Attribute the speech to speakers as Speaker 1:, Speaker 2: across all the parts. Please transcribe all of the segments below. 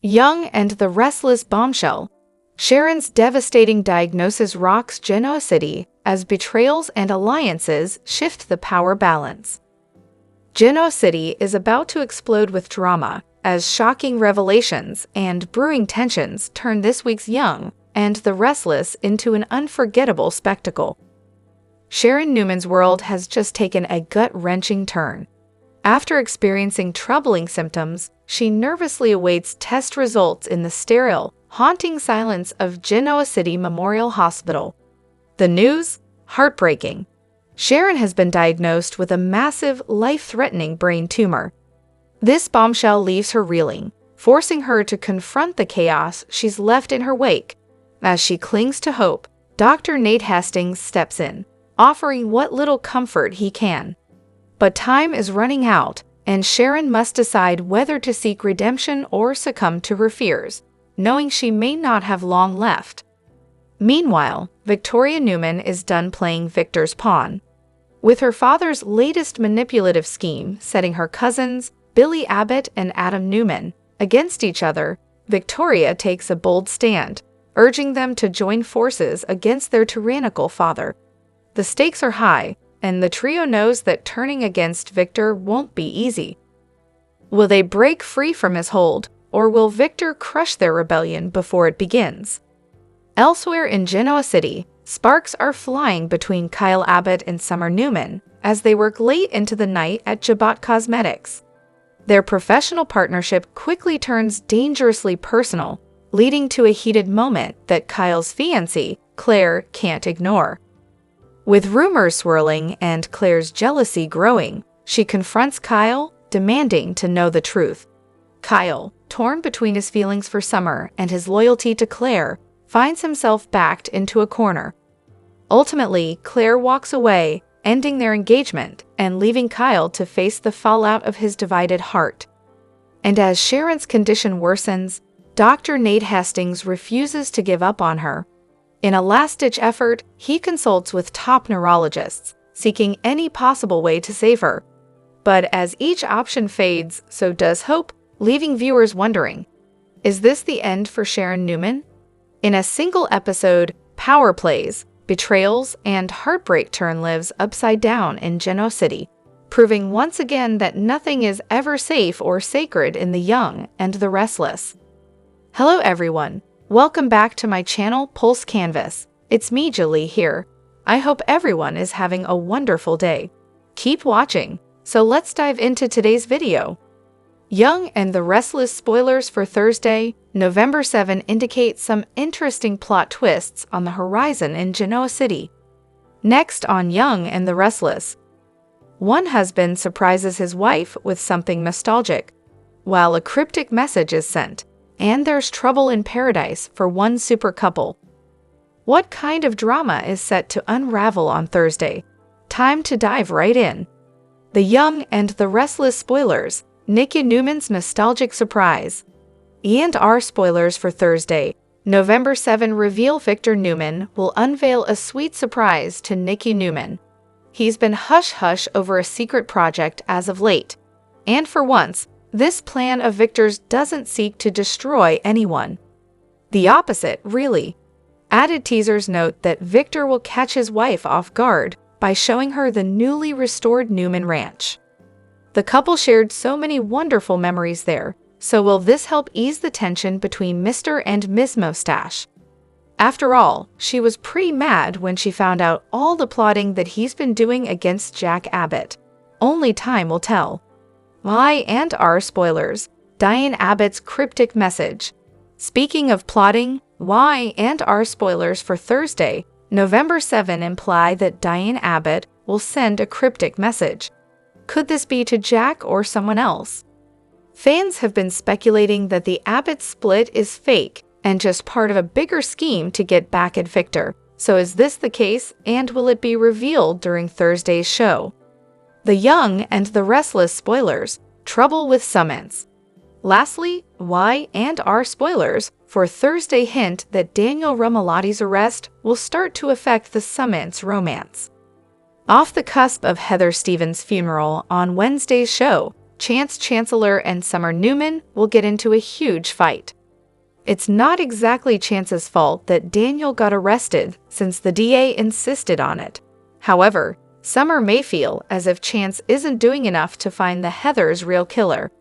Speaker 1: Young and the Restless bombshell. Sharon's devastating diagnosis rocks Genoa City as betrayals and alliances shift the power balance. Genoa City is about to explode with drama as shocking revelations and brewing tensions turn this week's Young and the Restless into an unforgettable spectacle. Sharon Newman's world has just taken a gut-wrenching turn. After experiencing troubling symptoms, she nervously awaits test results in the sterile, haunting silence of Genoa City Memorial Hospital. The news? Heartbreaking. Sharon has been diagnosed with a massive, life-threatening brain tumor. This bombshell leaves her reeling, forcing her to confront the chaos she's left in her wake. As she clings to hope, Dr. Nate Hastings steps in, offering what little comfort he can. But time is running out, and Sharon must decide whether to seek redemption or succumb to her fears, knowing she may not have long left. Meanwhile, Victoria Newman is done playing Victor's pawn. With her father's latest manipulative scheme setting her cousins, Billy Abbott and Adam Newman, against each other, Victoria takes a bold stand, urging them to join forces against their tyrannical father. The stakes are high, and the trio knows that turning against Victor won't be easy. Will they break free from his hold, or will Victor crush their rebellion before it begins? Elsewhere in Genoa City, sparks are flying between Kyle Abbott and Summer Newman as they work late into the night at Jabot Cosmetics. Their professional partnership quickly turns dangerously personal, leading to a heated moment that Kyle's fiancée, Claire, can't ignore. With rumors swirling and Claire's jealousy growing, she confronts Kyle, demanding to know the truth. Kyle, torn between his feelings for Summer and his loyalty to Claire, finds himself backed into a corner. Ultimately, Claire walks away, ending their engagement and leaving Kyle to face the fallout of his divided heart. And as Sharon's condition worsens, Dr. Nate Hastings refuses to give up on her. In a last-ditch effort, he consults with top neurologists, seeking any possible way to save her. But as each option fades, so does hope, leaving viewers wondering, is this the end for Sharon Newman? In a single episode, power plays, betrayals, and heartbreak turn lives upside down in Genoa City, proving once again that nothing is ever safe or sacred in the Young and the Restless. Hello everyone. Welcome back to my channel Pulse Canvas. It's me, Julie, here. I hope everyone is having a wonderful day. Keep watching. So let's dive into today's video. Young and the Restless spoilers for Thursday, November 7 indicate some interesting plot twists on the horizon in Genoa City. Next on Young and the Restless. One husband surprises his wife with something nostalgic, while a cryptic message is sent. And there's trouble in paradise for one super couple. What kind of drama is set to unravel on Thursday? Time to dive right in. The Young and the Restless spoilers, Nikki Newman's nostalgic surprise. E&R spoilers for Thursday, November 7 reveal Victor Newman will unveil a sweet surprise to Nikki Newman. He's been hush-hush over a secret project as of late. And for once, this plan of Victor's doesn't seek to destroy anyone. The opposite, really. Added teasers note that Victor will catch his wife off guard by showing her the newly restored Newman Ranch. The couple shared so many wonderful memories there, so will this help ease the tension between Mr. and Ms. Mustache? After all, she was pretty mad when she found out all the plotting that he's been doing against Jack Abbott. Only time will tell. Y&R spoilers, Diane Abbott's cryptic message. Speaking of plotting, Y&R spoilers for Thursday, November 7 imply that Diane Abbott will send a cryptic message. Could this be to Jack or someone else? Fans have been speculating that the Abbott split is fake and just part of a bigger scheme to get back at Victor. So is this the case, and will it be revealed during Thursday's show? The Young and the Restless spoilers, trouble with summons. Lastly, Y&R spoilers for Thursday hint that Daniel Romolotti's arrest will start to affect the summons romance. Off the cusp of Heather Stevens' funeral on Wednesday's show, Chance Chancellor and Summer Newman will get into a huge fight. It's not exactly Chance's fault that Daniel got arrested since the DA insisted on it. However, Summer may feel as if Chance isn't doing enough to find the Heather's real killer.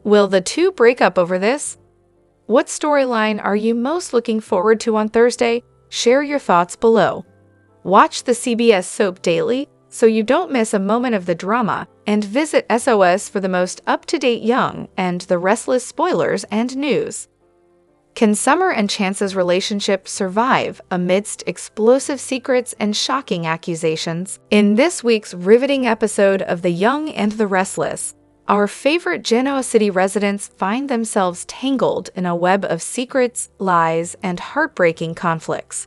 Speaker 1: Will the two break up over this? What storyline are you most looking forward to on Thursday? Share your thoughts below. Watch the CBS soap daily so you don't miss a moment of the drama, and visit SOS for the most up-to-date Young and the Restless spoilers and news. Can Summer and Chance's relationship survive amidst explosive secrets and shocking accusations? In this week's riveting episode of The Young and the Restless, our favorite Genoa City residents find themselves tangled in a web of secrets, lies, and heartbreaking conflicts.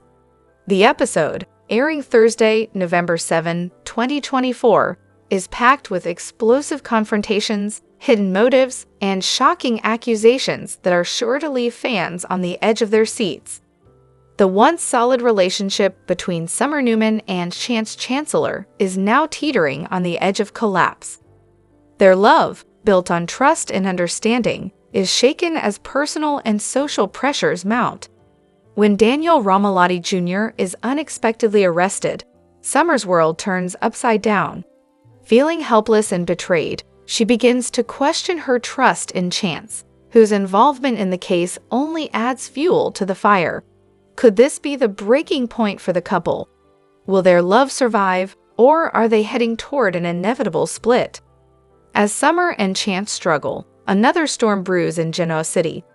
Speaker 1: The episode, airing Thursday, November 7, 2024, is packed with explosive confrontations, hidden motives, and shocking accusations that are sure to leave fans on the edge of their seats. The once solid relationship between Summer Newman and Chance Chancellor is now teetering on the edge of collapse. Their love, built on trust and understanding, is shaken as personal and social pressures mount. When Daniel Romalotti Jr. is unexpectedly arrested, Summer's world turns upside down. Feeling helpless and betrayed, she begins to question her trust in Chance, whose involvement in the case only adds fuel to the fire. Could this be the breaking point for the couple? Will their love survive, or are they heading toward an inevitable split? As Summer and Chance struggle, another storm brews in Genoa City.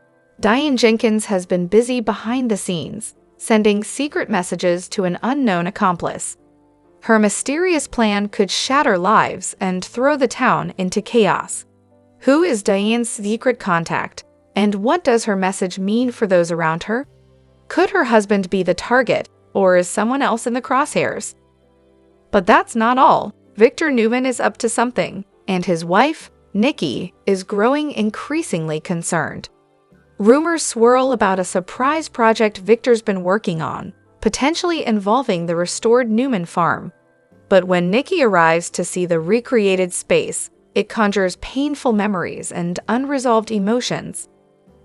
Speaker 1: Diane Jenkins has been busy behind the scenes, sending secret messages to an unknown accomplice. Her mysterious plan could shatter lives and throw the town into chaos. Who is Diane's secret contact, and what does her message mean for those around her? Could her husband be the target, or is someone else in the crosshairs? But that's not all. Victor Newman is up to something, and his wife, Nikki, is growing increasingly concerned. Rumors swirl about a surprise project Victor's been working on, potentially involving the restored Newman farm. But when Nikki arrives to see the recreated space, it conjures painful memories and unresolved emotions.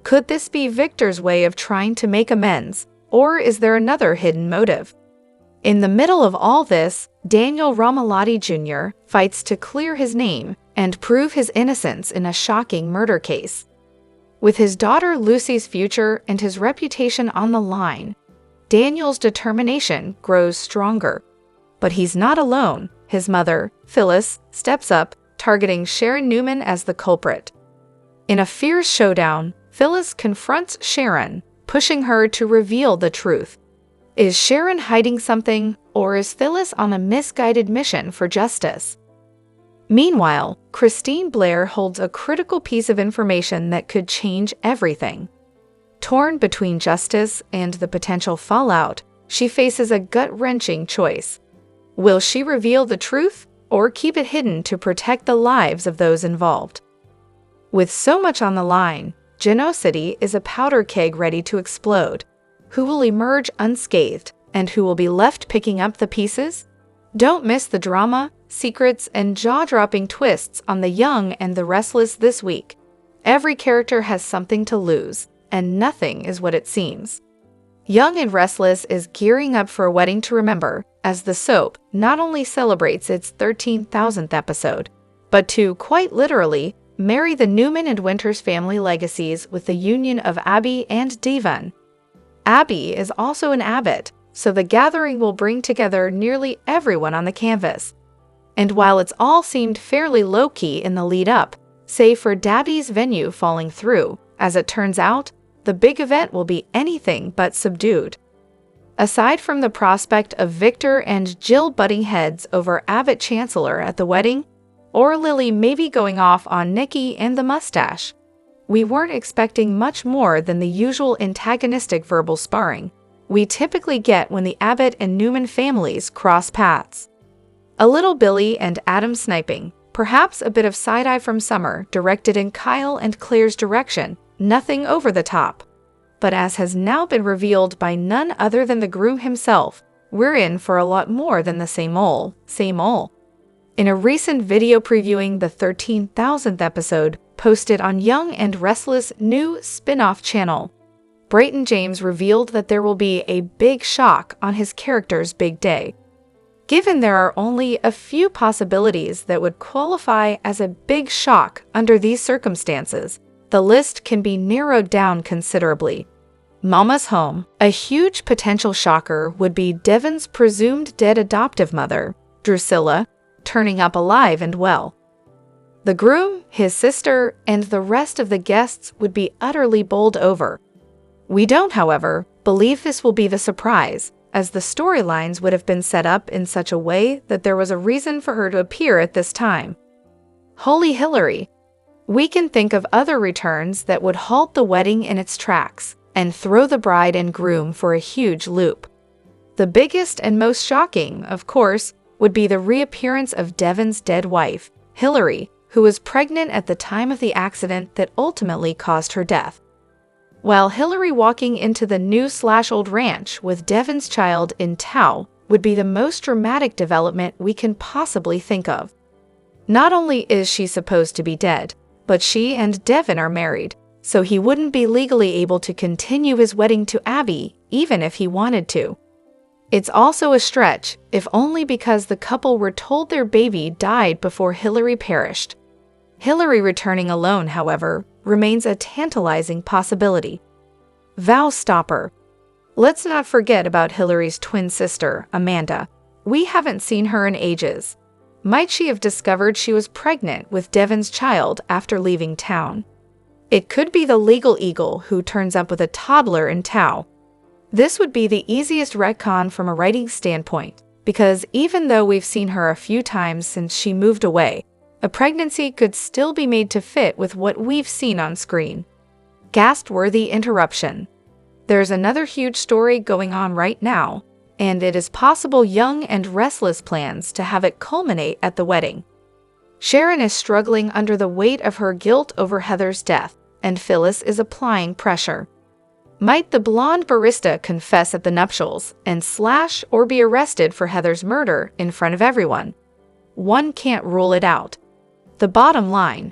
Speaker 1: Could this be Victor's way of trying to make amends, or is there another hidden motive? In the middle of all this, Daniel Romalotti Jr. fights to clear his name and prove his innocence in a shocking murder case. With his daughter Lucy's future and his reputation on the line, Daniel's determination grows stronger. But he's not alone. His mother, Phyllis, steps up, targeting Sharon Newman as the culprit. In a fierce showdown, Phyllis confronts Sharon, pushing her to reveal the truth. Is Sharon hiding something, or is Phyllis on a misguided mission for justice? Meanwhile, Christine Blair holds a critical piece of information that could change everything. Torn between justice and the potential fallout, she faces a gut-wrenching choice. Will she reveal the truth, or keep it hidden to protect the lives of those involved? With so much on the line, Genoa City is a powder keg ready to explode. Who will emerge unscathed, and who will be left picking up the pieces? Don't miss the drama, secrets, and jaw-dropping twists on The Young and the Restless this week. Every character has something to lose, and nothing is what it seems. Young and Restless is gearing up for a wedding to remember, as the soap not only celebrates its 13,000th episode, but to, quite literally, marry the Newman and Winters family legacies with the union of Abby and Devon. Abby is also an abbot, so the gathering will bring together nearly everyone on the canvas. And while it's all seemed fairly low-key in the lead-up, save for Dabby's venue falling through, as it turns out, the big event will be anything but subdued. Aside from the prospect of Victor and Jill butting heads over Abbott Chancellor at the wedding, or Lily maybe going off on Nikki and the mustache, we weren't expecting much more than the usual antagonistic verbal sparring we typically get when the Abbott and Newman families cross paths. A little Billy and Adam sniping, perhaps a bit of side-eye from Summer directed in Kyle and Claire's direction, nothing over the top. But as has now been revealed by none other than the groom himself, we're in for a lot more than the same ol'. In a recent video previewing the 13,000th episode posted on Young and Restless' new spin-off channel, Brayton James revealed that there will be a big shock on his character's big day. Given there are only a few possibilities that would qualify as a big shock under these circumstances, the list can be narrowed down considerably. Mama's home. A huge potential shocker would be Devon's presumed dead adoptive mother, Drusilla, turning up alive and well. The groom, his sister, and the rest of the guests would be utterly bowled over. We don't, however, believe this will be the surprise, as the storylines would have been set up in such a way that there was a reason for her to appear at this time. Holy Hillary! We can think of other returns that would halt the wedding in its tracks and throw the bride and groom for a huge loop. The biggest and most shocking, of course, would be the reappearance of Devon's dead wife, Hillary, who was pregnant at the time of the accident that ultimately caused her death. While Hillary walking into the new/old ranch with Devon's child in tow would be the most dramatic development we can possibly think of. Not only is she supposed to be dead, but she and Devon are married, so he wouldn't be legally able to continue his wedding to Abby even if he wanted to. It's also a stretch, if only because the couple were told their baby died before Hillary perished. Hillary returning alone, however, remains a tantalizing possibility. Vow stopper. Let's not forget about Hillary's twin sister, Amanda. We haven't seen her in ages. Might she have discovered she was pregnant with Devon's child after leaving town? It could be the legal eagle who turns up with a toddler in tow. This would be the easiest retcon from a writing standpoint, because even though we've seen her a few times since she moved away, a pregnancy could still be made to fit with what we've seen on screen. Gasp-worthy interruption. There's another huge story going on right now, and it is possible Young and Restless plans to have it culminate at the wedding. Sharon is struggling under the weight of her guilt over Heather's death, and Phyllis is applying pressure. Might the blonde barista confess at the nuptials and slash or be arrested for Heather's murder in front of everyone? One can't rule it out. The bottom line,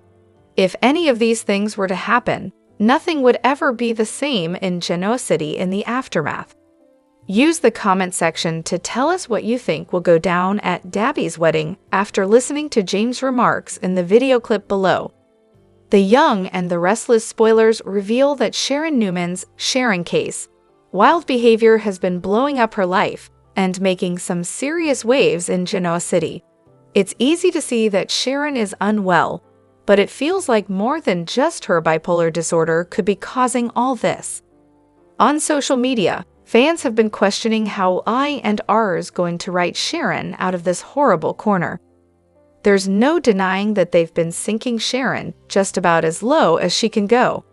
Speaker 1: if any of these things were to happen, nothing would ever be the same in Genoa City in the aftermath. Use the comment section to tell us what you think will go down at Dabby's wedding after listening to James' remarks in the video clip below. The Young and the Restless spoilers reveal that Sharon Newman's Sharon case, wild behavior has been blowing up her life and making some serious waves in Genoa City. It's easy to see that Sharon is unwell, but it feels like more than just her bipolar disorder could be causing all this. On social media, fans have been questioning how I&R is going to write Sharon out of this horrible corner. There's no denying that they've been sinking Sharon just about as low as she can go.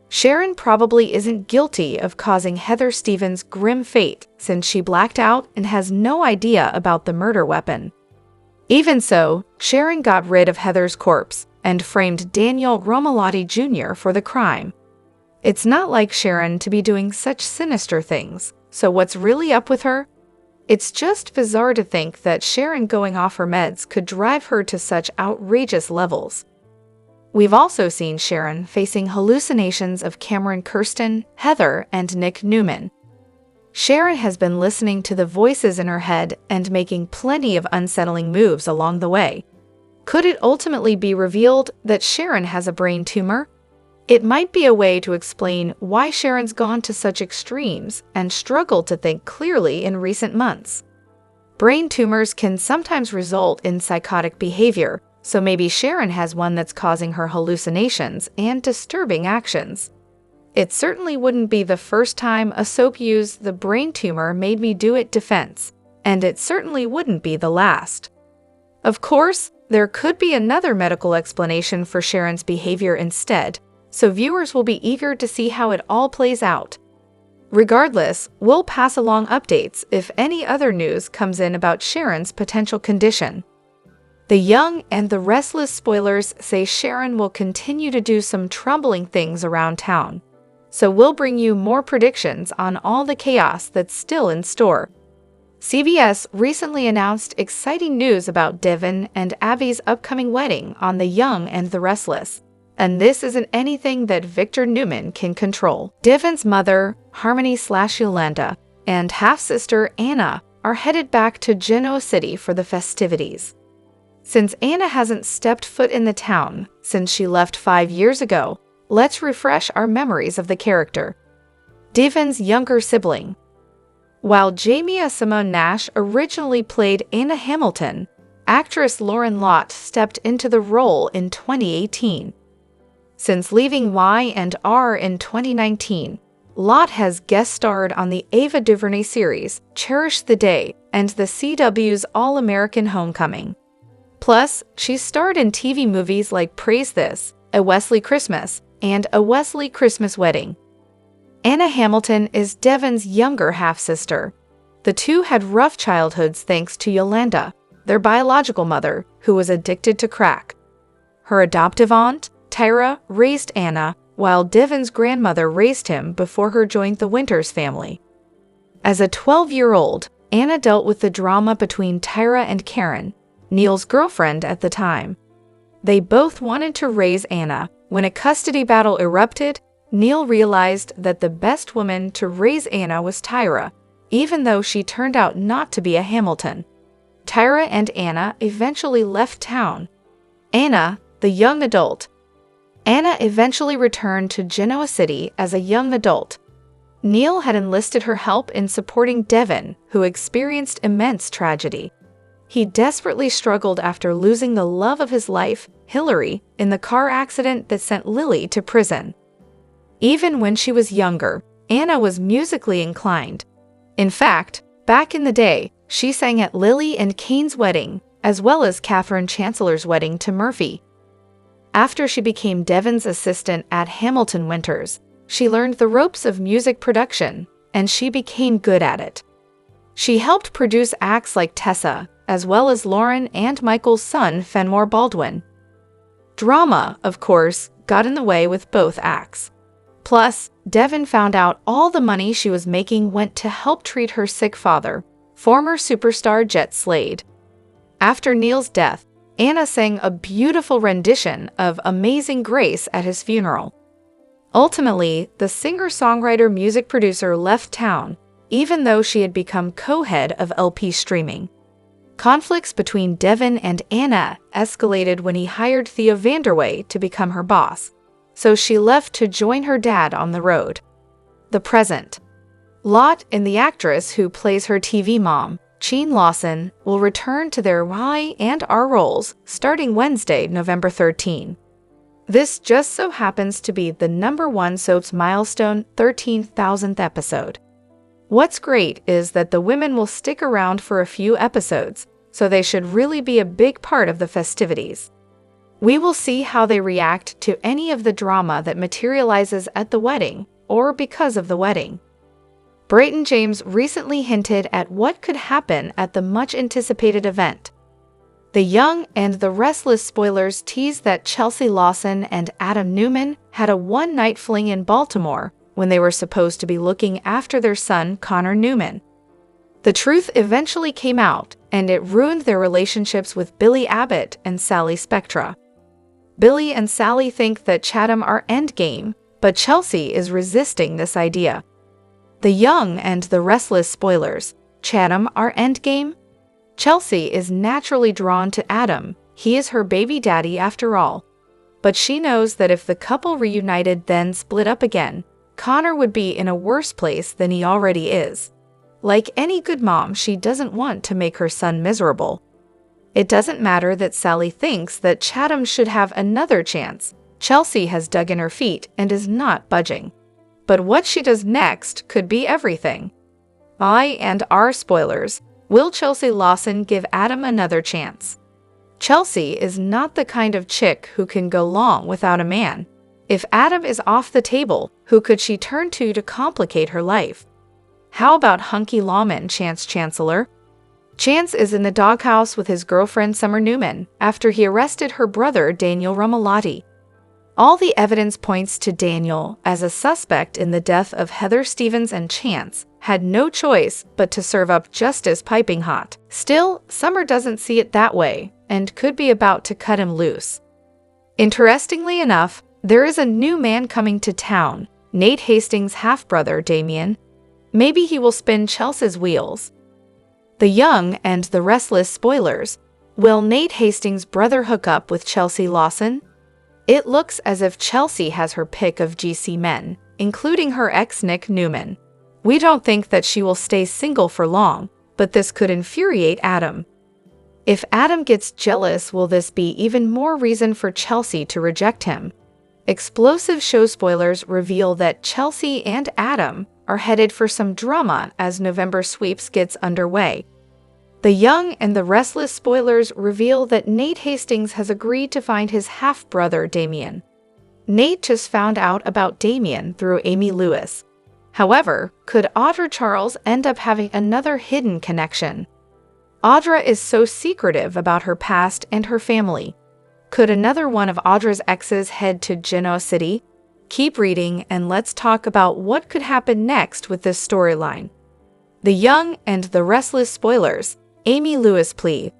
Speaker 1: Sharon probably isn't guilty of causing Heather Stevens' grim fate since she blacked out and has no idea about the murder weapon. Even so, Sharon got rid of Heather's corpse and framed Daniel Romalotti Jr. for the crime. It's not like Sharon to be doing such sinister things, so what's really up with her? It's just bizarre to think that Sharon going off her meds could drive her to such outrageous levels. We've also seen Sharon facing hallucinations of Cameron Kirsten, Heather, and Nick Newman. Sharon has been listening to the voices in her head and making plenty of unsettling moves along the way. Could it ultimately be revealed that Sharon has a brain tumor? It might be a way to explain why Sharon's gone to such extremes and struggled to think clearly in recent months. Brain tumors can sometimes result in psychotic behavior, so maybe Sharon has one that's causing her hallucinations and disturbing actions. It certainly wouldn't be the first time a soap used "the brain tumor made me do it" defense, and it certainly wouldn't be the last. Of course, there could be another medical explanation for Sharon's behavior instead, so viewers will be eager to see how it all plays out. Regardless, we'll pass along updates if any other news comes in about Sharon's potential condition. The Young and the Restless spoilers say Sharon will continue to do some troubling things around town, so we'll bring you more predictions on all the chaos that's still in store. CBS recently announced exciting news about Devon and Abby's upcoming wedding on The Young and the Restless. And this isn't anything that Victor Newman can control. Devon's mother, Harmony/Yolanda, and half-sister Anna are headed back to Genoa City for the festivities. Since Anna hasn't stepped foot in the town since she left 5 years ago, let's refresh our memories of the character. Devon's younger sibling. While Jamia Simone Nash originally played Anna Hamilton, actress Lauren Lott stepped into the role in 2018. Since leaving Y&R in 2019, Lott has guest-starred on the Ava DuVernay series Cherish the Day and the CW's All-American Homecoming. Plus, she's starred in TV movies like Praise This, A Wesley Christmas, and A Wesley Christmas Wedding. Anna Hamilton is Devon's younger half-sister. The two had rough childhoods thanks to Yolanda, their biological mother, who was addicted to crack. Her adoptive aunt, Tyra, raised Anna, while Devon's grandmother raised him before her joined the Winters family. As a 12-year-old, Anna dealt with the drama between Tyra and Karen, Neil's girlfriend at the time. They both wanted to raise Anna. When a custody battle erupted, Neil realized that the best woman to raise Anna was Tyra, even though she turned out not to be a Hamilton. Tyra and Anna eventually left town. Anna, the young adult. Anna eventually returned to Genoa City as a young adult. Neil had enlisted her help in supporting Devon, who experienced immense tragedy. He desperately struggled after losing the love of his life, Hillary, in the car accident that sent Lily to prison. Even when she was younger, Anna was musically inclined. In fact, back in the day, she sang at Lily and Kane's wedding, as well as Catherine Chancellor's wedding to Murphy. After she became Devon's assistant at Hamilton Winters, she learned the ropes of music production, and she became good at it. She helped produce acts like Tessa, as well as Lauren and Michael's son Fenmore Baldwin. Drama, of course, got in the way with both acts. Plus, Devon found out all the money she was making went to help treat her sick father, former superstar Jet Slade. After Neil's death, Anna sang a beautiful rendition of Amazing Grace at his funeral. Ultimately, the singer-songwriter-music producer left town, even though she had become co-head of LP streaming. Conflicts between Devon and Anna escalated when he hired Theo Vanderway to become her boss, so she left to join her dad on the road. The present. Lott and the actress who plays her TV mom, Cheen Lawson, will return to their Y&R roles starting Wednesday, November 13. This just so happens to be the #1 soap's milestone 13,000th episode. What's great is that the women will stick around for a few episodes, so they should really be a big part of the festivities. We will see how they react to any of the drama that materializes at the wedding or because of the wedding. Brayton James recently hinted at what could happen at the much-anticipated event. The Young and the Restless spoilers tease that Chelsea Lawson and Adam Newman had a one-night fling in Baltimore when they were supposed to be looking after their son, Connor Newman. The truth eventually came out, and it ruined their relationships with Billy Abbott and Sally Spectra. Billy and Sally think that Chatham are endgame, but Chelsea is resisting this idea. The Young and the Restless spoilers, Chatham are endgame? Chelsea is naturally drawn to Adam. He is her baby daddy after all. But she knows that if the couple reunited then split up again, Connor would be in a worse place than he already is. Like any good mom, she doesn't want to make her son miserable. It doesn't matter that Sally thinks that Chatham should have another chance. Chelsea has dug in her feet and is not budging. But what she does next could be everything. Y&R spoilers. Will Chelsea Lawson give Adam another chance? Chelsea is not the kind of chick who can go long without a man. If Adam is off the table, who could she turn to complicate her life? How about hunky lawman Chance Chancellor? Chance is in the doghouse with his girlfriend Summer Newman after he arrested her brother Daniel Romalotti. All the evidence points to Daniel as a suspect in the death of Heather Stevens, and Chance had no choice but to serve up justice piping hot. Still, Summer doesn't see it that way and could be about to cut him loose. Interestingly enough, there is a new man coming to town, Nate Hastings' half-brother Damien. Maybe he will spin Chelsea's wheels. The Young&The Restless spoilers. Will Nate Hastings' brother hook up with Chelsea Lawson? It looks as if Chelsea has her pick of GC men, including her ex Nick Newman. We don't think that she will stay single for long, but this could infuriate Adam. If Adam gets jealous, will this be even more reason for Chelsea to reject him? Explosive show spoilers reveal that Chelsea and Adam are headed for some drama as November sweeps gets underway. The Young&The Restless spoilers reveal that Nate Hastings has agreed to find his half-brother Damien. Nate just found out about Damien through Amy Lewis. However, could Audra Charles end up having another hidden connection? Audra is so secretive about her past and her family. Could another one of Audra's exes head to Genoa City? Keep reading and let's talk about what could happen next with this storyline. The Young&The Restless spoilers. Amy Lewis plea.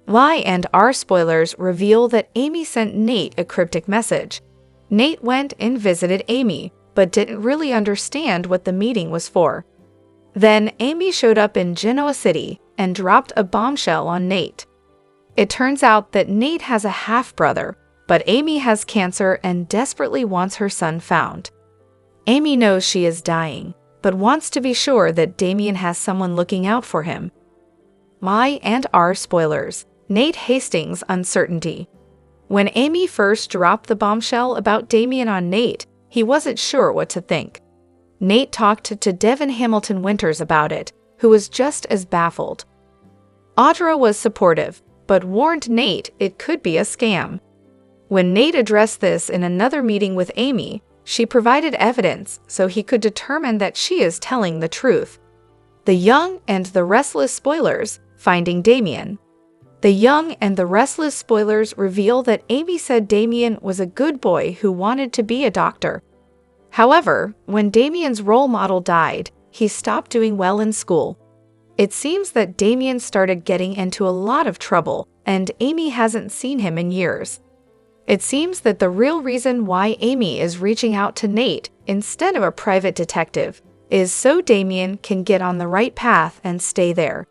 Speaker 1: Y&R spoilers reveal that Amy sent Nate a cryptic message. Nate went and visited Amy, but didn't really understand what the meeting was for. Then Amy showed up in Genoa City and dropped a bombshell on Nate. It turns out that Nate has a half-brother, but Amy has cancer and desperately wants her son found. Amy knows she is dying, but wants to be sure that Damien has someone looking out for him. Y&R spoilers. Nate Hastings' uncertainty. When Amy first dropped the bombshell about Damien on Nate, he wasn't sure what to think. Nate talked to Devin Hamilton Winters about it, who was just as baffled. Audra was supportive, but warned Nate it could be a scam. When Nate addressed this in another meeting with Amy, she provided evidence so he could determine that she is telling the truth. The Young&The Restless spoilers. Finding Damien. The Young&The Restless spoilers reveal that Amy said Damien was a good boy who wanted to be a doctor. However, when Damien's role model died, he stopped doing well in school. It seems that Damien started getting into a lot of trouble, and Amy hasn't seen him in years. It seems that the real reason why Amy is reaching out to Nate instead of a private detective is so Damien can get on the right path and stay there.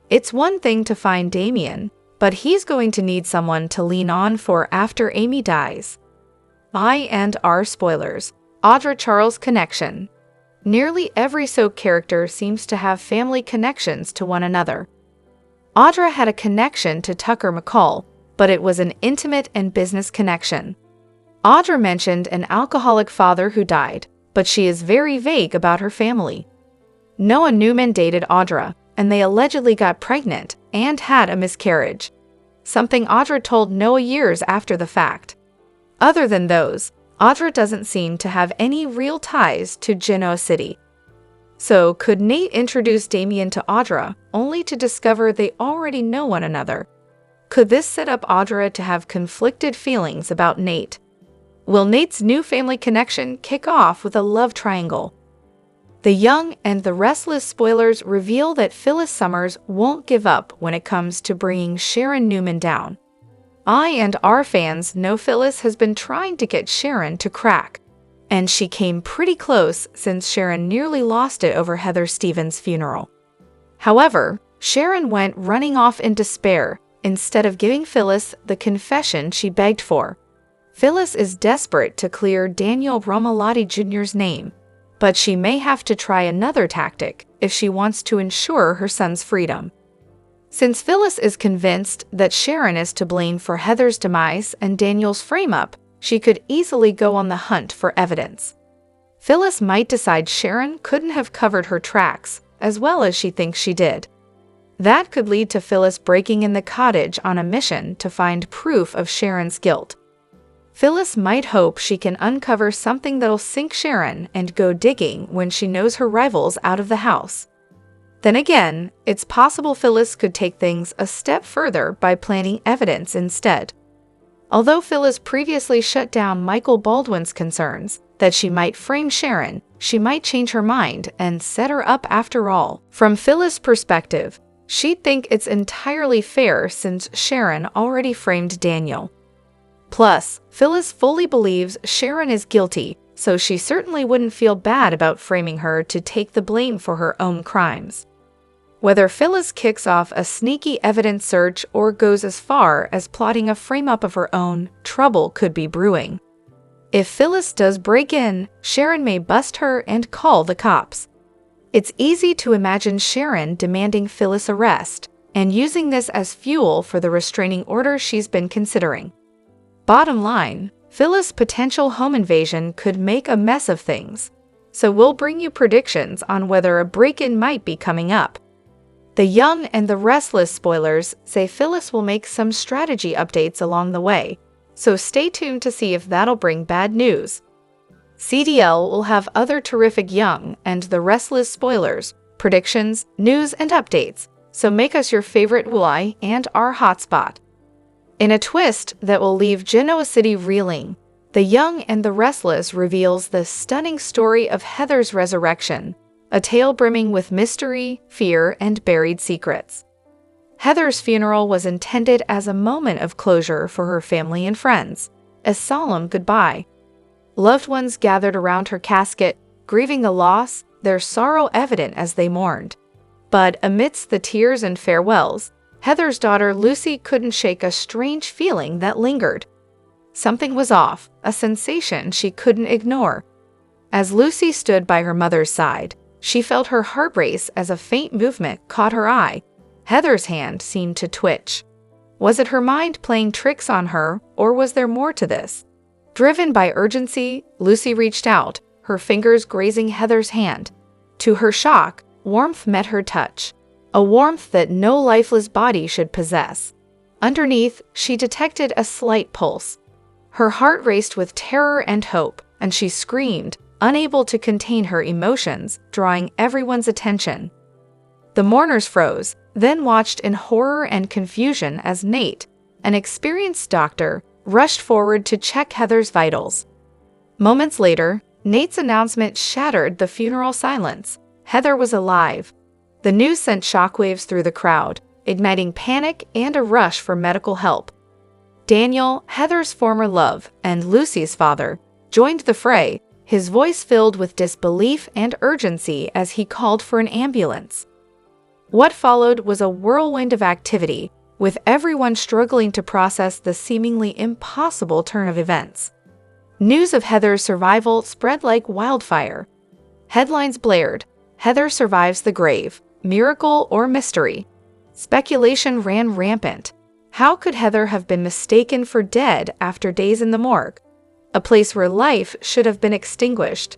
Speaker 1: It's one thing to find Damien, but he's going to need someone to lean on for after Amy dies. Y&R spoilers. Audra Charles connection. Nearly every soap character seems to have family connections to one another. Audra had a connection to Tucker McCall, but it was an intimate and business connection. Audra mentioned an alcoholic father who died, but she is very vague about her family. Noah Newman dated Audra, and they allegedly got pregnant and had a miscarriage, something Audra told Noah years after the fact. Other than those, Audra doesn't seem to have any real ties to Genoa City. So could Nate introduce Damien to Audra, only to discover they already know one another? Could this set up Audra to have conflicted feelings about Nate? Will Nate's new family connection kick off with a love triangle? The Young&The Restless spoilers reveal that Phyllis Summers won't give up when it comes to bringing Sharon Newman down. Y&R fans know Phyllis has been trying to get Sharon to crack, and she came pretty close since Sharon nearly lost it over Heather Stevens' funeral. However, Sharon went running off in despair instead of giving Phyllis the confession she begged for. Phyllis is desperate to clear Daniel Romalotti Jr.'s name, but she may have to try another tactic if she wants to ensure her son's freedom. Since Phyllis is convinced that Sharon is to blame for Heather's demise and Daniel's frame-up, she could easily go on the hunt for evidence. Phyllis might decide Sharon couldn't have covered her tracks as well as she thinks she did. That could lead to Phyllis breaking in the cottage on a mission to find proof of Sharon's guilt. Phyllis might hope she can uncover something that'll sink Sharon and go digging when she knows her rival's out of the house. Then again, it's possible Phyllis could take things a step further by planting evidence instead. Although Phyllis previously shut down Michael Baldwin's concerns that she might frame Sharon, she might change her mind and set her up after all. From Phyllis' perspective, she'd think it's entirely fair since Sharon already framed Daniel. Plus, Phyllis fully believes Sharon is guilty, so she certainly wouldn't feel bad about framing her to take the blame for her own crimes. Whether Phyllis kicks off a sneaky evidence search or goes as far as plotting a frame-up of her own, trouble could be brewing. If Phyllis does break in, Sharon may bust her and call the cops. It's easy to imagine Sharon demanding Phyllis' arrest and using this as fuel for the restraining order she's been considering. Bottom line, Phyllis' potential home invasion could make a mess of things, so we'll bring you predictions on whether a break-in might be coming up. The Young and the Restless spoilers say Phyllis will make some strategy updates along the way, so stay tuned to see if that'll bring bad news. CDL will have other terrific Young and the Restless spoilers, predictions, news, and updates, so make us your favorite why and our hotspot. In a twist that will leave Genoa City reeling, The Young and the Restless reveals the stunning story of Heather's resurrection, a tale brimming with mystery, fear, and buried secrets. Heather's funeral was intended as a moment of closure for her family and friends, a solemn goodbye. Loved ones gathered around her casket, grieving the loss, their sorrow evident as they mourned. But amidst the tears and farewells, Heather's daughter Lucy couldn't shake a strange feeling that lingered. Something was off, a sensation she couldn't ignore. As Lucy stood by her mother's side, she felt her heart race as a faint movement caught her eye. Heather's hand seemed to twitch. Was it her mind playing tricks on her, or was there more to this? Driven by urgency, Lucy reached out, her fingers grazing Heather's hand. To her shock, warmth met her touch, a warmth that no lifeless body should possess. Underneath, she detected a slight pulse. Her heart raced with terror and hope, and she screamed, unable to contain her emotions, drawing everyone's attention. The mourners froze, then watched in horror and confusion as Nate, an experienced doctor, rushed forward to check Heather's vitals. Moments later, Nate's announcement shattered the funeral silence. Heather was alive. The news sent shockwaves through the crowd, igniting panic and a rush for medical help. Daniel, Heather's former love, and Lucy's father, joined the fray, his voice filled with disbelief and urgency as he called for an ambulance. What followed was a whirlwind of activity, with everyone struggling to process the seemingly impossible turn of events. News of Heather's survival spread like wildfire. Headlines blared, "Heather survives the grave, miracle or mystery." Speculation ran rampant. How could Heather have been mistaken for dead after days in the morgue, a place where life should have been extinguished?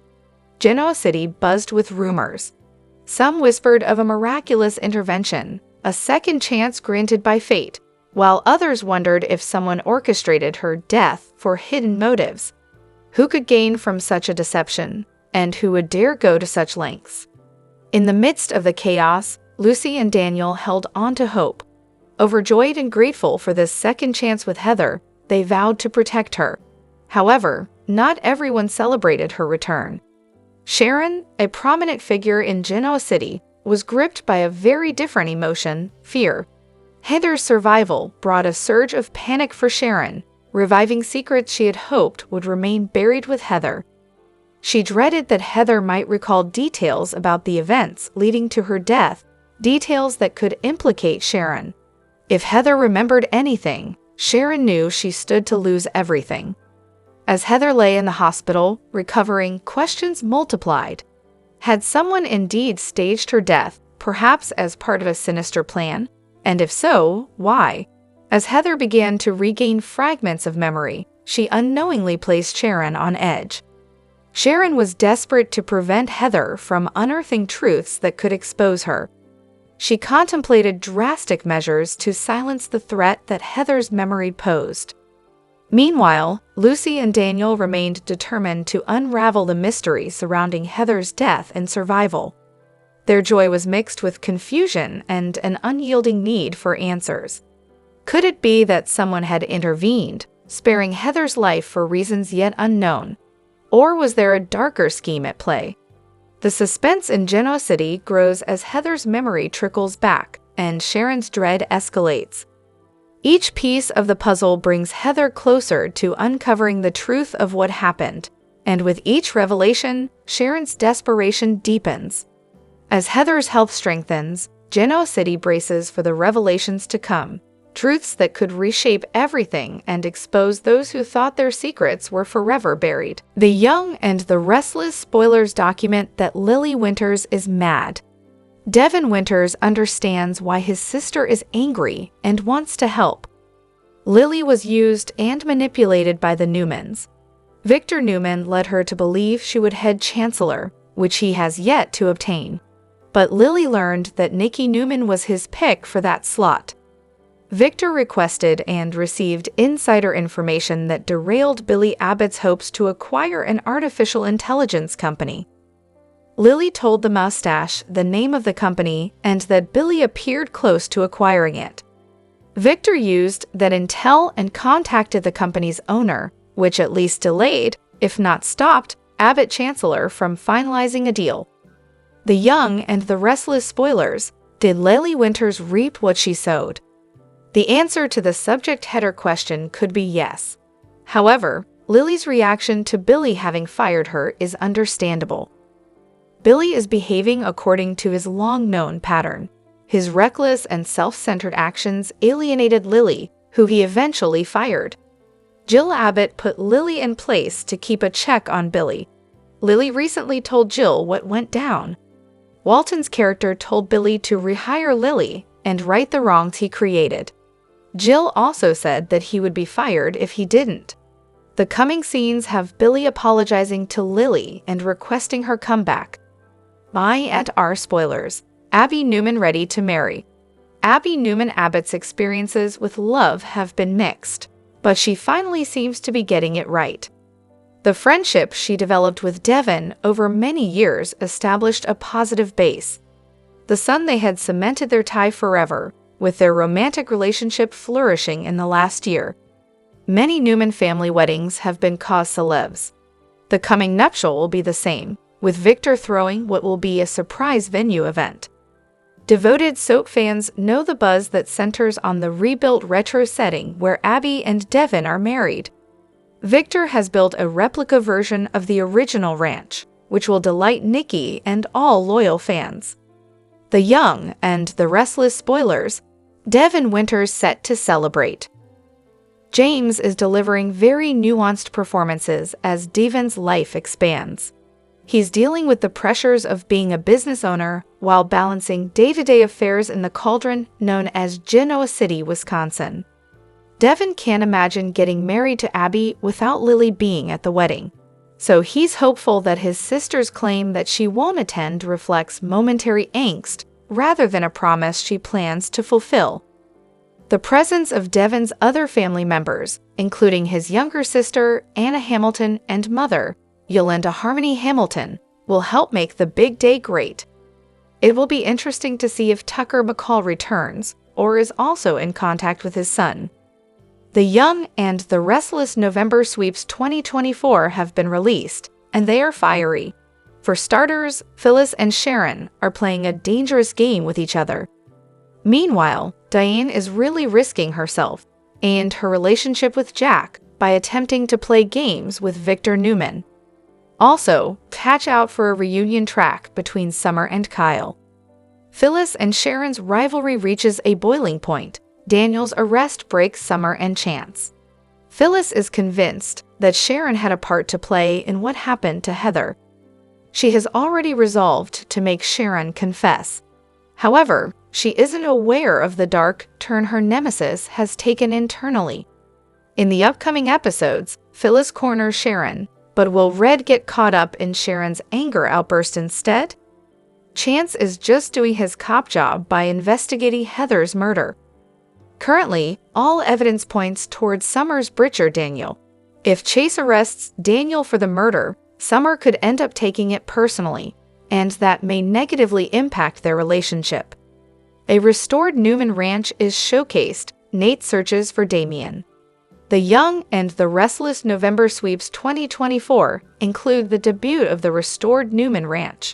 Speaker 1: Genoa City buzzed with rumors. Some whispered of a miraculous intervention, a second chance granted by fate, while others wondered if someone orchestrated her death for hidden motives. Who could gain from such a deception, and who would dare go to such lengths? In the midst of the chaos, Lucy and Daniel held on to hope. Overjoyed and grateful for this second chance with Heather, they vowed to protect her. However, not everyone celebrated her return. Sharon, a prominent figure in Genoa City, was gripped by a very different emotion, fear. Heather's survival brought a surge of panic for Sharon, reviving secrets she had hoped would remain buried with Heather. She dreaded that Heather might recall details about the events leading to her death, details that could implicate Sharon. If Heather remembered anything, Sharon knew she stood to lose everything. As Heather lay in the hospital, recovering, questions multiplied. Had someone indeed staged her death, perhaps as part of a sinister plan? And if so, why? As Heather began to regain fragments of memory, she unknowingly placed Sharon on edge. Sharon was desperate to prevent Heather from unearthing truths that could expose her. She contemplated drastic measures to silence the threat that Heather's memory posed. Meanwhile, Lucy and Daniel remained determined to unravel the mystery surrounding Heather's death and survival. Their joy was mixed with confusion and an unyielding need for answers. Could it be that someone had intervened, sparing Heather's life for reasons yet unknown? Or was there a darker scheme at play? The suspense in Genoa City grows as Heather's memory trickles back and Sharon's dread escalates. Each piece of the puzzle brings Heather closer to uncovering the truth of what happened, and with each revelation, Sharon's desperation deepens. As Heather's health strengthens, Genoa City braces for the revelations to come, truths that could reshape everything and expose those who thought their secrets were forever buried. The Young and the Restless spoilers document that Lily Winters is mad. Devin Winters understands why his sister is angry and wants to help. Lily was used and manipulated by the Newmans. Victor Newman led her to believe she would head chancellor, which he has yet to obtain. But Lily learned that Nikki Newman was his pick for that slot. Victor requested and received insider information that derailed Billy Abbott's hopes to acquire an artificial intelligence company. Lily told the mustache the name of the company and that Billy appeared close to acquiring it. Victor used that intel and contacted the company's owner, which at least delayed, if not stopped, Abbott Chancellor from finalizing a deal. The Young and the Restless spoilers: did Lily Winters reap what she sowed? The answer to the subject header question could be yes. However, Lily's reaction to Billy having fired her is understandable. Billy is behaving according to his long-known pattern. His reckless and self-centered actions alienated Lily, who he eventually fired. Jill Abbott put Lily in place to keep a check on Billy. Lily recently told Jill what went down. Walton's character told Billy to rehire Lily and right the wrongs he created. Jill also said that he would be fired if he didn't. The coming scenes have Billy apologizing to Lily and requesting her comeback. I&R spoilers: Abby Newman ready to marry. Abby Newman Abbott's experiences with love have been mixed, but she finally seems to be getting it right. The friendship she developed with Devin over many years established a positive base. The son they had cemented their tie forever, with their romantic relationship flourishing in the last year. Many Newman family weddings have been cause celebs. The coming nuptial will be the same, with Victor throwing what will be a surprise venue event. Devoted soap fans know the buzz that centers on the rebuilt retro setting where Abby and Devin are married. Victor has built a replica version of the original ranch, which will delight Nikki and all loyal fans. The Young and the Restless spoilers: Devin Winters set to celebrate. James is delivering very nuanced performances as Devin's life expands. He's dealing with the pressures of being a business owner while balancing day-to-day affairs in the cauldron known as Genoa City, Wisconsin. Devin can't imagine getting married to Abby without Lily being at the wedding, so he's hopeful that his sister's claim that she won't attend reflects momentary angst rather than a promise she plans to fulfill. The presence of Devin's other family members, including his younger sister, Anna Hamilton, and mother, Yolanda Harmony Hamilton, will help make the big day great. It will be interesting to see if Tucker McCall returns or is also in contact with his son. The Young and the Restless November Sweeps 2024 have been released, and they are fiery. For starters, Phyllis and Sharon are playing a dangerous game with each other. Meanwhile, Diane is really risking herself and her relationship with Jack by attempting to play games with Victor Newman. Also, watch out for a reunion track between Summer and Kyle. Phyllis and Sharon's rivalry reaches a boiling point. Daniel's arrest breaks Summer and Chance. Phyllis is convinced that Sharon had a part to play in what happened to Heather. She has already resolved to make Sharon confess. However, she isn't aware of the dark turn her nemesis has taken internally. In the upcoming episodes, Phyllis corners Sharon, but will Red get caught up in Sharon's anger outburst instead? Chance is just doing his cop job by investigating Heather's murder. Currently, all evidence points towards Summer's britcher Daniel. If Chase arrests Daniel for the murder, Summer could end up taking it personally, and that may negatively impact their relationship. A restored Newman ranch is showcased. Nate searches for Damien. The Young and the Restless November Sweeps 2024 include the debut of the restored Newman Ranch.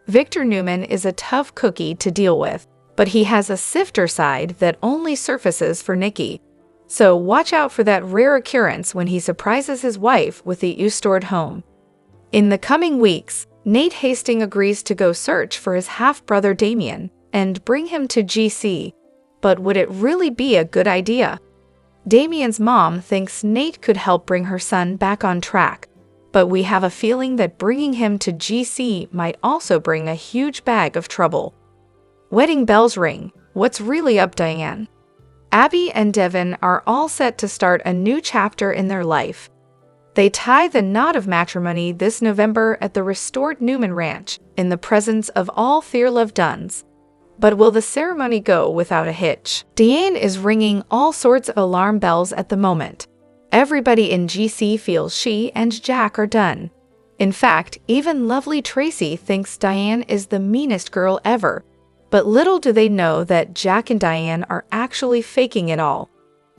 Speaker 1: Victor Newman is a tough cookie to deal with, but he has a sifter side that only surfaces for Nikki. So watch out for that rare occurrence when he surprises his wife with the restored home. In the coming weeks, Nate Hastings agrees to go search for his half-brother Damien and bring him to GC. But would it really be a good idea? Damien's mom thinks Nate could help bring her son back on track, but we have a feeling that bringing him to GC might also bring a huge bag of trouble. Wedding bells ring. What's really up, Diane? Abby and Devin are all set to start a new chapter in their life. They tie the knot of matrimony this November at the restored Newman Ranch in the presence of all fear-loved duns. But will the ceremony go without a hitch? Diane is ringing all sorts of alarm bells at the moment. Everybody in GC feels she and Jack are done. In fact, even lovely Tracy thinks Diane is the meanest girl ever. But little do they know that Jack and Diane are actually faking it all.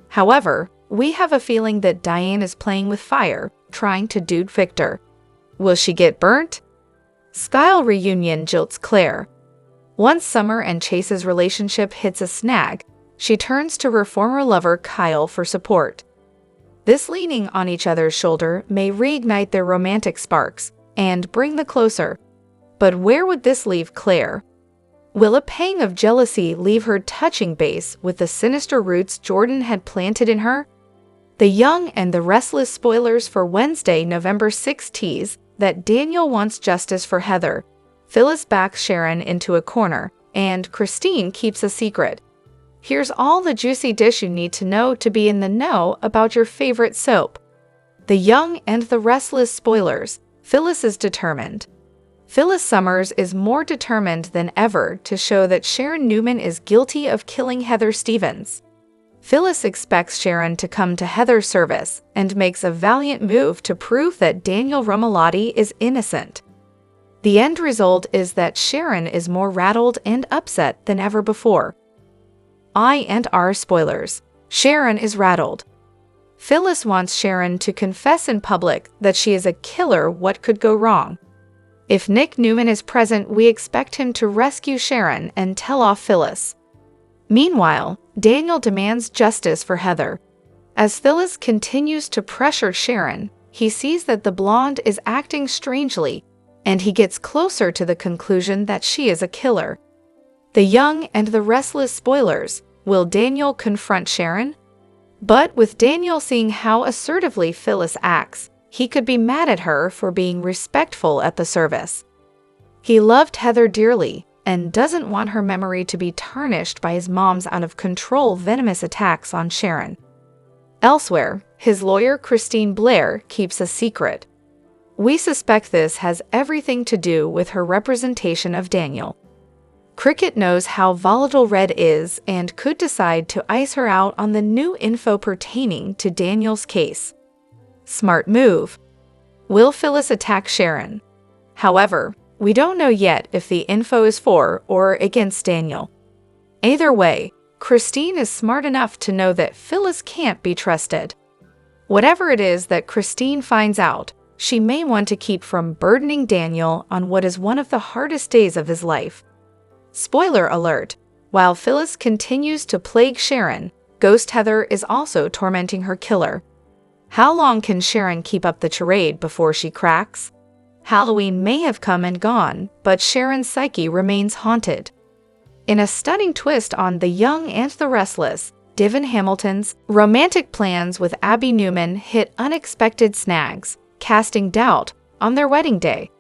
Speaker 1: However, we have a feeling that Diane is playing with fire, trying to dupe Victor. Will she get burnt? Skyle reunion jilts Claire. Once Summer and Chase's relationship hits a snag, she turns to her former lover Kyle for support. This leaning on each other's shoulder may reignite their romantic sparks and bring them closer. But where would this leave Claire? Will a pang of jealousy leave her touching base with the sinister roots Jordan had planted in her? The Young and the Restless spoilers for Wednesday, November 6 tease that Daniel wants justice for Heather. Phyllis backs Sharon into a corner, and Christine keeps a secret. Here's all the juicy dish you need to know to be in the know about your favorite soap. The Young and the Restless spoilers. Phyllis is determined. Phyllis Summers is more determined than ever to show that Sharon Newman is guilty of killing Heather Stevens. Phyllis expects Sharon to come to Heather's service and makes a valiant move to prove that Daniel Romalotti is innocent. The end result is that Sharon is more rattled and upset than ever before. I&R spoilers. Sharon is rattled. Phyllis wants Sharon to confess in public that she is a killer. What could go wrong? If Nick Newman is present, we expect him to rescue Sharon and tell off Phyllis. Meanwhile, Daniel demands justice for Heather. As Phyllis continues to pressure Sharon, he sees that the blonde is acting strangely, and he gets closer to the conclusion that she is a killer. The Young and the Restless spoilers. Will Daniel confront Sharon? But with Daniel seeing how assertively Phyllis acts, he could be mad at her for being respectful at the service. He loved Heather dearly and doesn't want her memory to be tarnished by his mom's out-of-control venomous attacks on Sharon. Elsewhere, his lawyer Christine Blair keeps a secret. We suspect this has everything to do with her representation of Daniel. Cricket knows how volatile Red is and could decide to ice her out on the new info pertaining to Daniel's case. Smart move. Will Phyllis attack Sharon? However, we don't know yet if the info is for or against Daniel. Either way, Christine is smart enough to know that Phyllis can't be trusted. Whatever it is that Christine finds out, she may want to keep from burdening Daniel on what is one of the hardest days of his life. Spoiler alert, while Phyllis continues to plague Sharon, Ghost Heather is also tormenting her killer. How long can Sharon keep up the charade before she cracks? Halloween may have come and gone, but Sharon's psyche remains haunted. In a stunning twist on The Young and the Restless, Devin Hamilton's romantic plans with Abby Newman hit unexpected snags, casting doubt on their wedding day.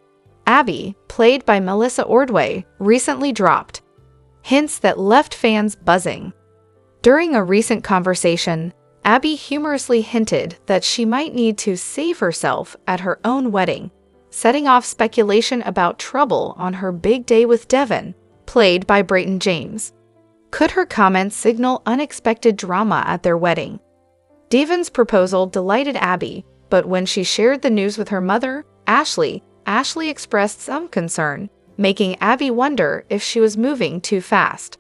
Speaker 1: Abby, played by Melissa Ordway, recently dropped hints that left fans buzzing. During a recent conversation, Abby humorously hinted that she might need to save herself at her own wedding, setting off speculation about trouble on her big day with Devin, played by Brayton James. Could her comments signal unexpected drama at their wedding? Devin's proposal delighted Abby, but when she shared the news with her mother, Ashley expressed some concern, making Abby wonder if she was moving too fast.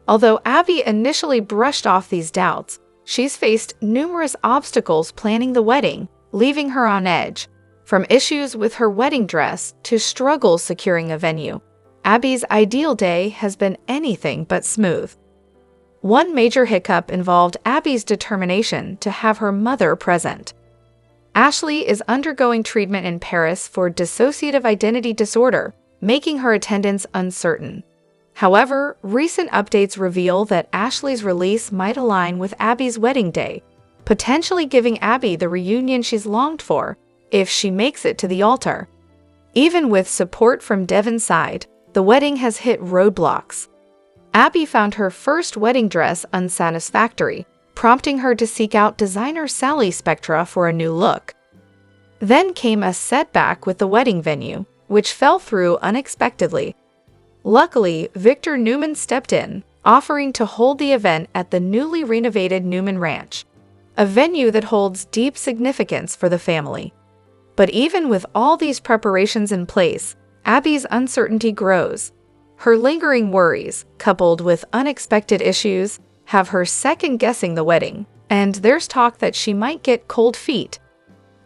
Speaker 1: Although Abby initially brushed off these doubts, she's faced numerous obstacles planning the wedding, leaving her on edge. From issues with her wedding dress to struggles securing a venue, Abby's ideal day has been anything but smooth. One major hiccup involved Abby's determination to have her mother present. Ashley is undergoing treatment in Paris for dissociative identity disorder, making her attendance uncertain. However, recent updates reveal that Ashley's release might align with Abby's wedding day, potentially giving Abby the reunion she's longed for if she makes it to the altar. Even with support from Devon's side, the wedding has hit roadblocks. Abby found her first wedding dress unsatisfactory, prompting her to seek out designer Sally Spectra for a new look. Then came a setback with the wedding venue, which fell through unexpectedly. Luckily, Victor Newman stepped in, offering to hold the event at the newly renovated Newman Ranch, a venue that holds deep significance for the family. But even with all these preparations in place, Abby's uncertainty grows. Her lingering worries, coupled with unexpected issues, have her second-guessing the wedding, and there's talk that she might get cold feet.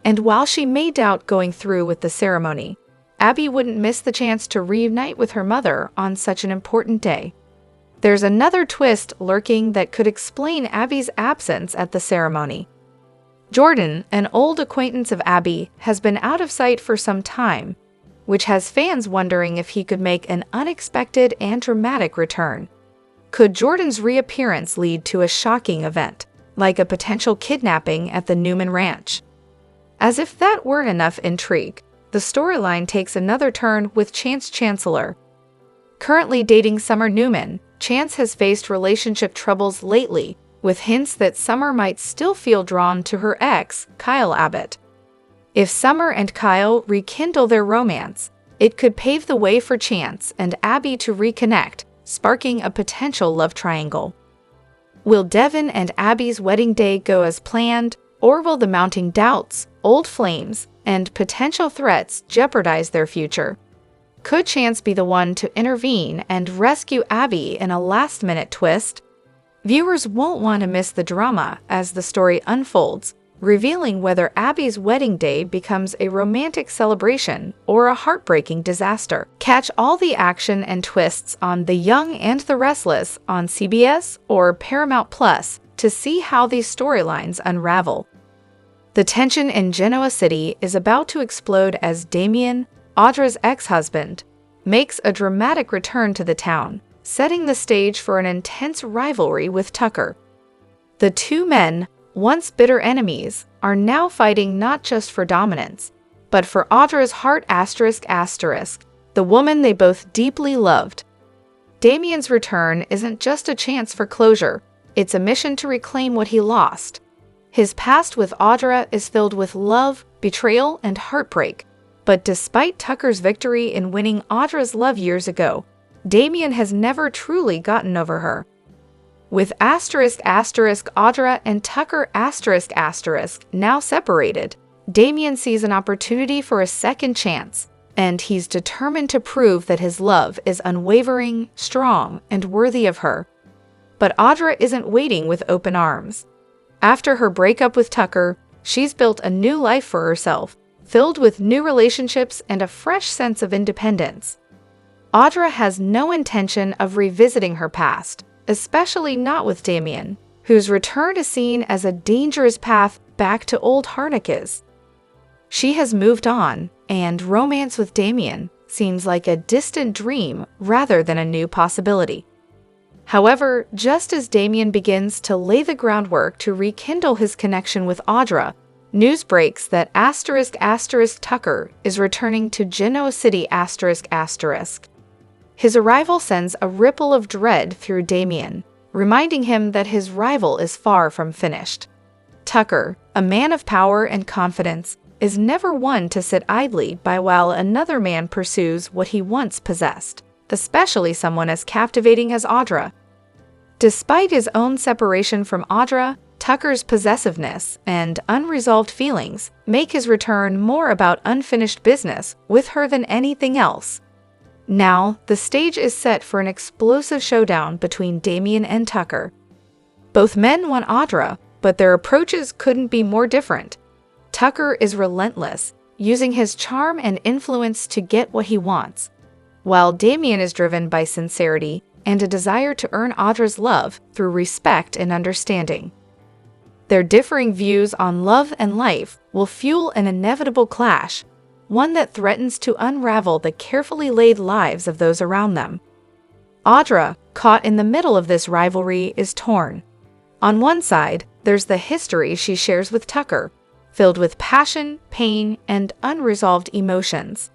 Speaker 1: And while she may doubt going through with the ceremony, Abby wouldn't miss the chance to reunite with her mother on such an important day. There's another twist lurking that could explain Abby's absence at the ceremony. Jordan, an old acquaintance of Abby, has been out of sight for some time, which has fans wondering if he could make an unexpected and dramatic return. Could Jordan's reappearance lead to a shocking event, like a potential kidnapping at the Newman Ranch? As if that weren't enough intrigue, the storyline takes another turn with Chance Chancellor. Currently dating Summer Newman, Chance has faced relationship troubles lately, with hints that Summer might still feel drawn to her ex, Kyle Abbott. If Summer and Kyle rekindle their romance, it could pave the way for Chance and Abby to reconnect, sparking a potential love triangle. Will Devon and Abby's wedding day go as planned, or will the mounting doubts, old flames, and potential threats jeopardize their future? Could Chance be the one to intervene and rescue Abby in a last-minute twist? Viewers won't want to miss the drama as the story unfolds, revealing whether Abby's wedding day becomes a romantic celebration or a heartbreaking disaster. Catch all the action and twists on The Young and the Restless on CBS or Paramount Plus to see how these storylines unravel. The tension in Genoa City is about to explode as Damien, Audra's ex-husband, makes a dramatic return to the town, setting the stage for an intense rivalry with Tucker. The two men, once bitter enemies, are now fighting not just for dominance, but for Audra's heart ***, the woman they both deeply loved. Damien's return isn't just a chance for closure, it's a mission to reclaim what he lost. His past with Audra is filled with love, betrayal, and heartbreak, but despite Tucker's victory in winning Audra's love years ago, Damien has never truly gotten over her. With *** Audra and Tucker *** now separated, Damien sees an opportunity for a second chance, and he's determined to prove that his love is unwavering, strong, and worthy of her. But Audra isn't waiting with open arms. After her breakup with Tucker, she's built a new life for herself, filled with new relationships and a fresh sense of independence. Audra has no intention of revisiting her past, especially not with Damien, whose return is seen as a dangerous path back to old Harnick's. She has moved on, and romance with Damien seems like a distant dream rather than a new possibility. However, just as Damien begins to lay the groundwork to rekindle his connection with Audra, news breaks that *** Tucker is returning to Genoa City ***. His arrival sends a ripple of dread through Damien, reminding him that his rival is far from finished. Tucker, a man of power and confidence, is never one to sit idly by while another man pursues what he once possessed, especially someone as captivating as Audra. Despite his own separation from Audra, Tucker's possessiveness and unresolved feelings make his return more about unfinished business with her than anything else. Now, the stage is set for an explosive showdown between Damien and Tucker. Both men want Audra, but their approaches couldn't be more different. Tucker is relentless, using his charm and influence to get what he wants, while Damien is driven by sincerity and a desire to earn Audra's love through respect and understanding. Their differing views on love and life will fuel an inevitable clash, one that threatens to unravel the carefully laid lives of those around them. Audra, caught in the middle of this rivalry, is torn. On one side, there's the history she shares with Tucker, filled with passion, pain, and unresolved emotions.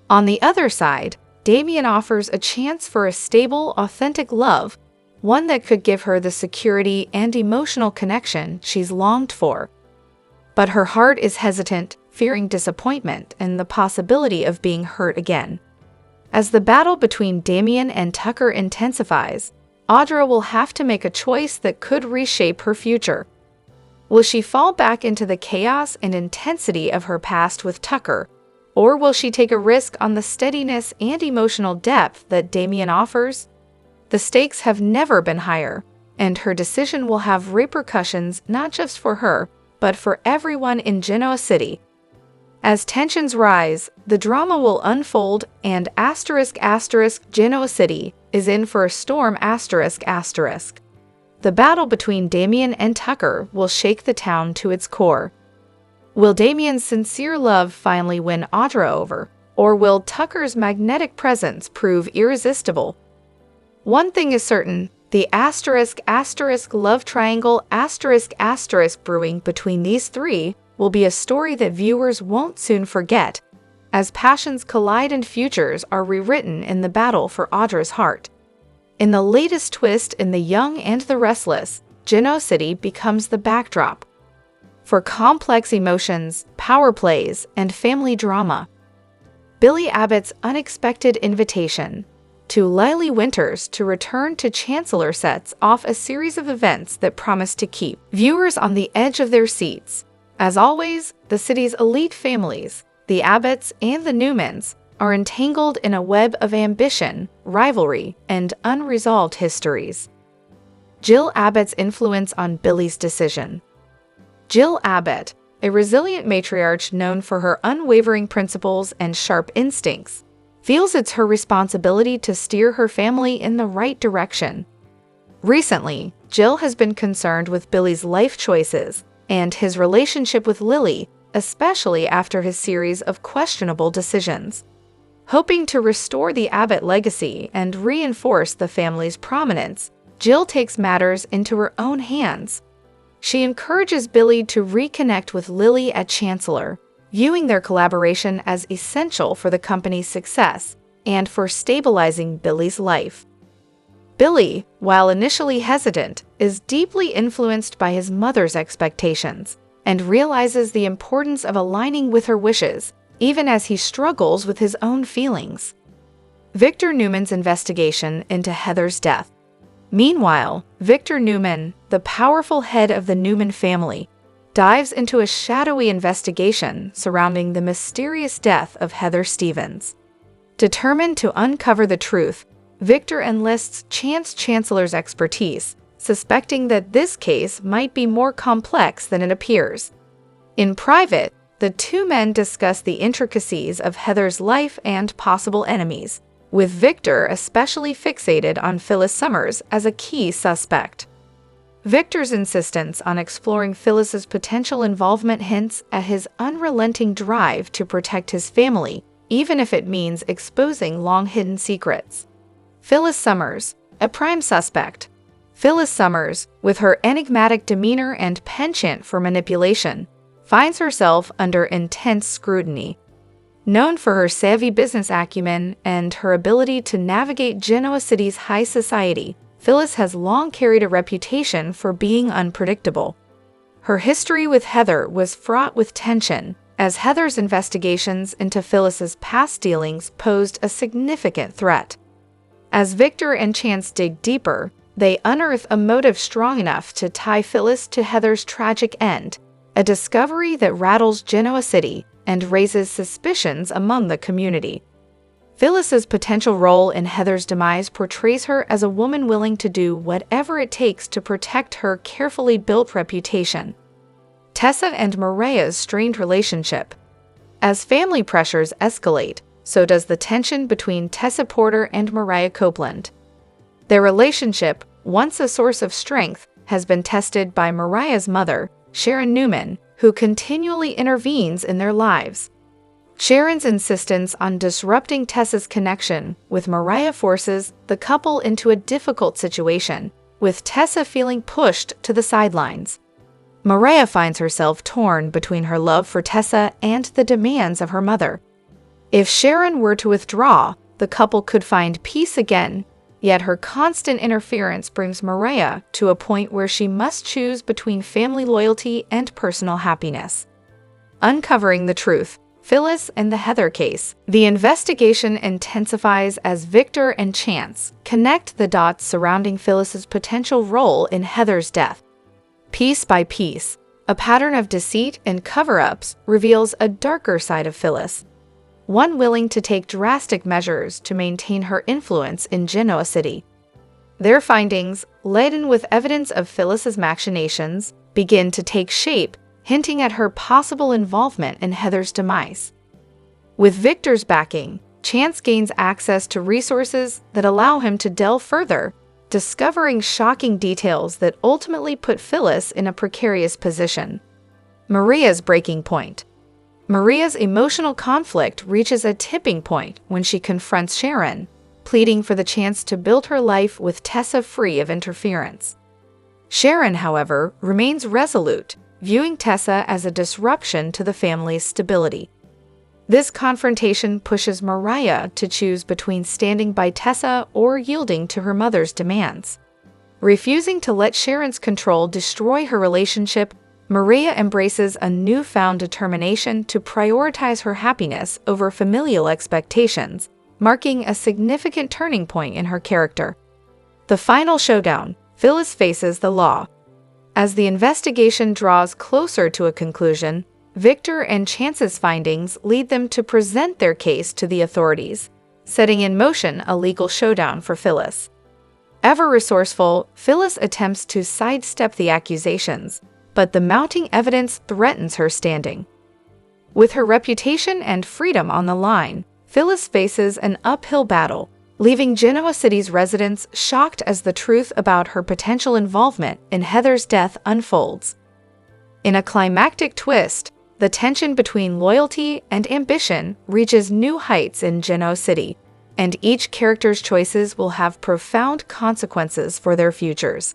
Speaker 1: On the other side, Damien offers a chance for a stable, authentic love, one that could give her the security and emotional connection she's longed for. But her heart is hesitant, fearing disappointment and the possibility of being hurt again. As the battle between Damien and Tucker intensifies, Audra will have to make a choice that could reshape her future. Will she fall back into the chaos and intensity of her past with Tucker, or will she take a risk on the steadiness and emotional depth that Damien offers? The stakes have never been higher, and her decision will have repercussions not just for her, but for everyone in Genoa City. As tensions rise, the drama will unfold, and Genoa City is in for a storm. The battle between Damien and Tucker will shake the town to its core. Will Damien's sincere love finally win Audra over, or will Tucker's magnetic presence prove irresistible? One thing is certain, the love triangle brewing between these three will be a story that viewers won't soon forget, as passions collide and futures are rewritten in the battle for Audra's heart. In the latest twist in The Young and the Restless, Genoa City becomes the backdrop for complex emotions, power plays, and family drama. Billy Abbott's unexpected invitation to Lily Winters to return to Chancellor sets off a series of events that promise to keep viewers on the edge of their seats. As always, the city's elite families, the Abbotts and the Newmans, are entangled in a web of ambition, rivalry, and unresolved histories. Jill Abbott's influence on Billy's decision. Jill Abbott, a resilient matriarch known for her unwavering principles and sharp instincts, feels it's her responsibility to steer her family in the right direction. Recently, Jill has been concerned with Billy's life choices and his relationship with Lily, especially after his series of questionable decisions. Hoping to restore the Abbott legacy and reinforce the family's prominence, Jill takes matters into her own hands. She encourages Billy to reconnect with Lily at Chancellor, viewing their collaboration as essential for the company's success and for stabilizing Billy's life. Billy, while initially hesitant, is deeply influenced by his mother's expectations and realizes the importance of aligning with her wishes, even as he struggles with his own feelings. Victor Newman's investigation into Heather's death. Meanwhile, Victor Newman, the powerful head of the Newman family, dives into a shadowy investigation surrounding the mysterious death of Heather Stevens. Determined to uncover the truth, Victor enlists Chancellor's expertise, suspecting that this case might be more complex than it appears. In private, the two men discuss the intricacies of Heather's life and possible enemies, with Victor especially fixated on Phyllis Summers as a key suspect. Victor's insistence on exploring Phyllis's potential involvement hints at his unrelenting drive to protect his family, even if it means exposing long-hidden secrets. Phyllis Summers, a prime suspect. Phyllis Summers, with her enigmatic demeanor and penchant for manipulation, finds herself under intense scrutiny. Known for her savvy business acumen and her ability to navigate Genoa City's high society, Phyllis has long carried a reputation for being unpredictable. Her history with Heather was fraught with tension, as Heather's investigations into Phyllis's past dealings posed a significant threat. As Victor and Chance dig deeper, they unearth a motive strong enough to tie Phyllis to Heather's tragic end, a discovery that rattles Genoa City and raises suspicions among the community. Phyllis's potential role in Heather's demise portrays her as a woman willing to do whatever it takes to protect her carefully built reputation. Tessa and Mariah's strained relationship. As family pressures escalate, so does the tension between Tessa Porter and Mariah Copeland. Their relationship, once a source of strength, has been tested by Mariah's mother, Sharon Newman, who continually intervenes in their lives. Sharon's insistence on disrupting Tessa's connection with Mariah forces the couple into a difficult situation, with Tessa feeling pushed to the sidelines. Mariah finds herself torn between her love for Tessa and the demands of her mother. If Sharon were to withdraw, the couple could find peace again, yet her constant interference brings Mariah to a point where she must choose between family loyalty and personal happiness. Uncovering the truth. Phyllis and the Heather case. The investigation intensifies as Victor and Chance connect the dots surrounding Phyllis's potential role in Heather's death. Piece by piece, a pattern of deceit and cover-ups reveals a darker side of Phyllis, one willing to take drastic measures to maintain her influence in Genoa City. Their findings, laden with evidence of Phyllis's machinations, begin to take shape, hinting at her possible involvement in Heather's demise. With Victor's backing, Chance gains access to resources that allow him to delve further, discovering shocking details that ultimately put Phyllis in a precarious position. Maria's breaking point. Maria's emotional conflict reaches a tipping point when she confronts Sharon, pleading for the chance to build her life with Tessa free of interference. Sharon, however, remains resolute, viewing Tessa as a disruption to the family's stability. This confrontation pushes Mariah to choose between standing by Tessa or yielding to her mother's demands. Refusing to let Sharon's control destroy her relationship, Mariah embraces a newfound determination to prioritize her happiness over familial expectations, marking a significant turning point in her character. The final showdown. Phyllis faces the law. As the investigation draws closer to a conclusion, Victor and Chance's findings lead them to present their case to the authorities, setting in motion a legal showdown for Phyllis. Ever resourceful, Phyllis attempts to sidestep the accusations, but the mounting evidence threatens her standing. With her reputation and freedom on the line, Phyllis faces an uphill battle, leaving Genoa City's residents shocked as the truth about her potential involvement in Heather's death unfolds. In a climactic twist, the tension between loyalty and ambition reaches new heights in Genoa City, and each character's choices will have profound consequences for their futures.